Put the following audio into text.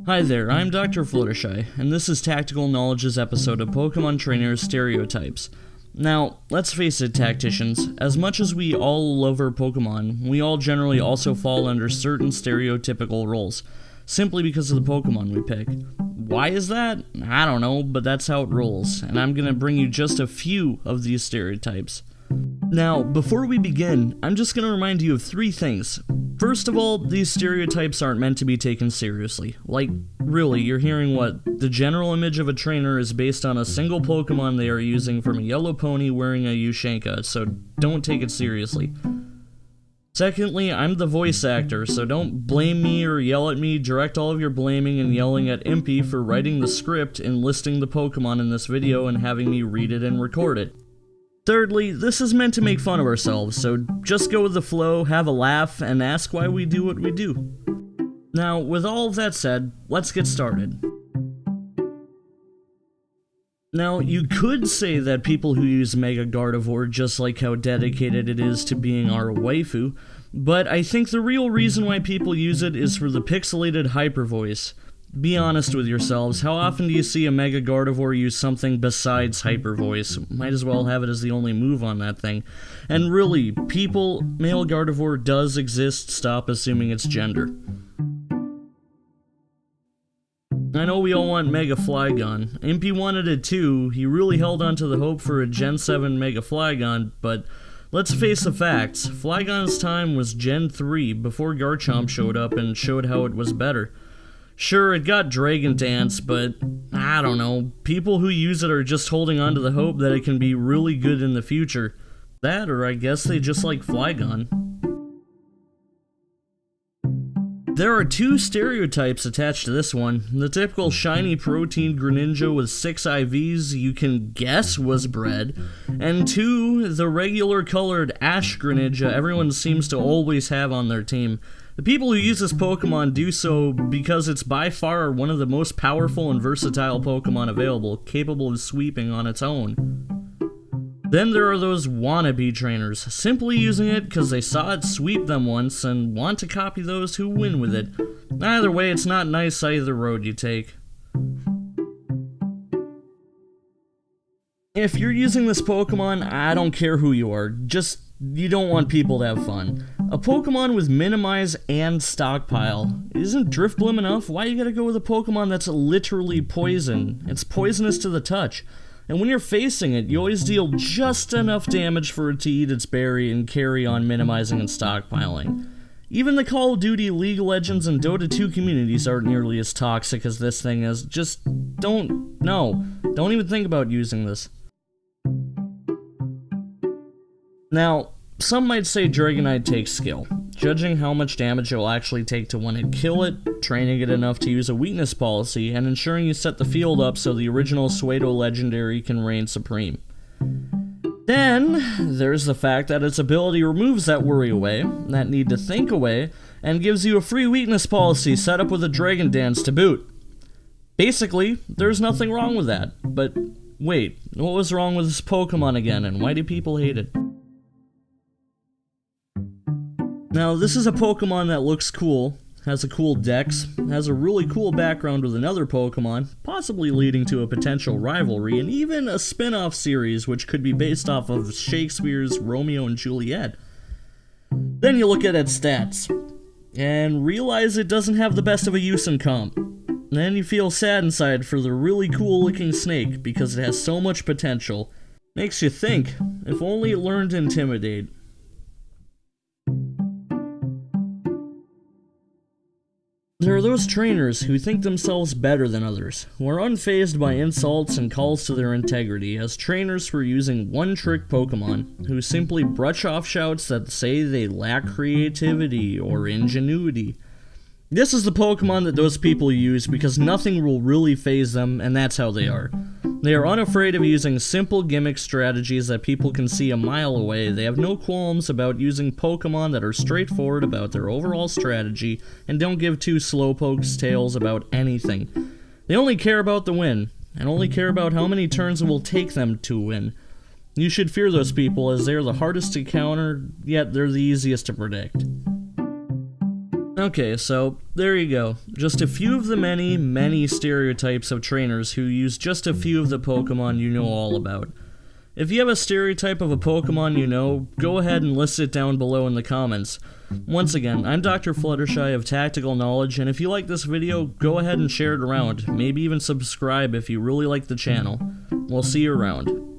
Hi there, I'm Dr. Fluttershy, and this is Tactical Knowledge's episode of Pokemon Trainer Stereotypes. Now, let's face it, tacticians, as much as we all love our Pokemon, we all generally also fall under certain stereotypical roles, simply because of the Pokemon we pick. Why is that? I don't know, but that's how it rolls, and I'm gonna bring you just a few of these stereotypes. Now, before we begin, I'm just gonna remind you of three things. First of all, these stereotypes aren't meant to be taken seriously. Like, really, you're hearing what? The general image of a trainer is based on a single Pokemon they are using from a yellow pony wearing a Ushanka, so don't take it seriously. Secondly, I'm the voice actor, so don't blame me or yell at me. Direct all of your blaming and yelling at Impy for writing the script and listing the Pokemon in this video and having me read it and record it. Thirdly, this is meant to make fun of ourselves, so just go with the flow, have a laugh, and ask why we do what we do. Now, with all of that said, let's get started. Now, you could say that people who use Mega Gardevoir just like how dedicated it is to being our waifu, but I think the real reason why people use it is for the pixelated hyper voice. Be honest with yourselves, how often do you see a Mega Gardevoir use something besides hyper voice? Might as well have it as the only move on that thing. And really, people, male Gardevoir does exist, stop assuming it's gender. I know we all want Mega Flygon. Impy wanted it too. He really held on to the hope for a Gen 7 Mega Flygon, but let's face the facts. Flygon's time was Gen 3 before Garchomp showed up and showed how it was better. Sure, it got Dragon Dance, but I don't know. People who use it are just holding on to the hope that it can be really good in the future. That, or I guess they just like Flygon. There are two stereotypes attached to this one. The typical shiny protein Greninja with 6 IVs you can guess was bred, and two, the regular colored Ash Greninja everyone seems to always have on their team. The people who use this Pokemon do so because it's by far one of the most powerful and versatile Pokemon available, capable of sweeping on its own. Then there are those wannabe trainers, simply using it because they saw it sweep them once and want to copy those who win with it. Either way, it's not nice either road you take. If you're using this Pokemon, I don't care who you are, you don't want people to have fun. A Pokemon with Minimize and Stockpile. Isn't Drifblim enough? Why you gotta go with a Pokemon that's literally poison? It's poisonous to the touch. And when you're facing it, you always deal just enough damage for it to eat its berry and carry on minimizing and stockpiling. Even the Call of Duty, League of Legends, and Dota 2 communities aren't nearly as toxic as this thing is. Just don't even think about using this. Now, some might say Dragonite takes skill, judging how much damage it will actually take to win it, kill it, training it enough to use a weakness policy, and ensuring you set the field up so the original Pseudo Legendary can reign supreme. Then, there's the fact that its ability removes that worry away, that need to think away, and gives you a free weakness policy set up with a Dragon Dance to boot. Basically, there's nothing wrong with that, but wait, what was wrong with this Pokemon again, and why do people hate it? Now, this is a Pokemon that looks cool, has a cool dex, has a really cool background with another Pokemon, possibly leading to a potential rivalry, and even a spin-off series which could be based off of Shakespeare's Romeo and Juliet. Then you look at its stats, and realize it doesn't have the best of a use in comp. Then you feel sad inside for the really cool-looking snake, because it has so much potential. Makes you think, if only it learned to Intimidate. There are those trainers who think themselves better than others, who are unfazed by insults and calls to their integrity as trainers for using one-trick Pokemon, who simply brush off shouts that say they lack creativity or ingenuity. This is the Pokemon that those people use because nothing will really faze them, and that's how they are. They are unafraid of using simple gimmick strategies that people can see a mile away. They have no qualms about using Pokemon that are straightforward about their overall strategy and don't give two slowpokes tales about anything. They only care about the win, and only care about how many turns it will take them to win. You should fear those people as they are the hardest to counter, yet they're the easiest to predict. Okay, so there you go. Just a few of the many, many stereotypes of trainers who use just a few of the Pokemon you know all about. If you have a stereotype of a Pokemon you know, go ahead and list it down below in the comments. Once again, I'm Dr. Fluttershy of Tactical Knowledge, and if you like this video, go ahead and share it around. Maybe even subscribe if you really like the channel. We'll see you around.